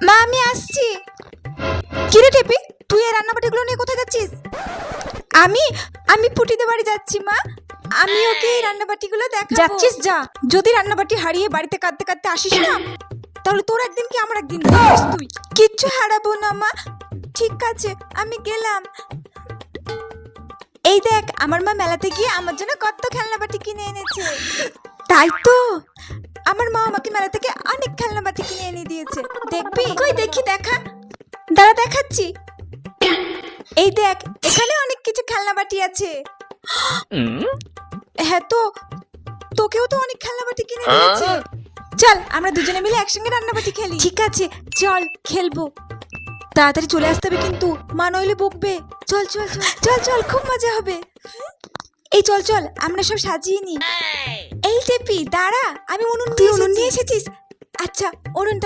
মা আমি আসছি। কিরে টেপি, তুই এই রান্নাবাটিগুলো নিয়ে কোথায় যাচ্ছিস? আমি আমি পুটিদের বাড়ি যাচ্ছি মা। আমি ওকে এই রান্নাবাটিগুলো দেখাবো। যাচ্ছিস যা, যদি রান্নাবাটি হারিয়ে বাড়িতে কাঁদতে কাঁদতে আসিস না, তাহলে তোর একদিন কি আমার একদিন তুই। কিচ্ছু হারাবো না মা, ঠিক আছে আমি গেলাম। এই দেখ, আমার মা মেলাতে গিয়ে আমার জন্য কত খেলনাবাটি কিনে এনেছে। তাই তো, আমার মা আমাকে মেলা থেকে অনেক খেলনাবাটি কিনে এনে দিয়েছে। দেখবি? কই দেখি, দেখা। দাঁড়া দেখাচ্ছি। এই দেখ, এখানে অনেক কিছু খেলনাবাটি আছে। হ্যাঁ তো, তোকেও তো অনেক খেলনাবাটি কিনে দিয়েছে। চল আমরা দুজনে মিলে একসঙ্গে রান্নাবাটি খেলি। ঠিক আছে চল খেলবো। তাড়াতাড়ি চলে আসতে হবে কিন্তু, মা নইলে বকবে। চল চল চল চল চল, খুব মজা হবে। এই চল চল, আমরা সব সাজিয়ে নি। এই টেপি দাঁড়া, আমি উনুন নিয়ে এসেছিস। আচ্ছা উনুনটা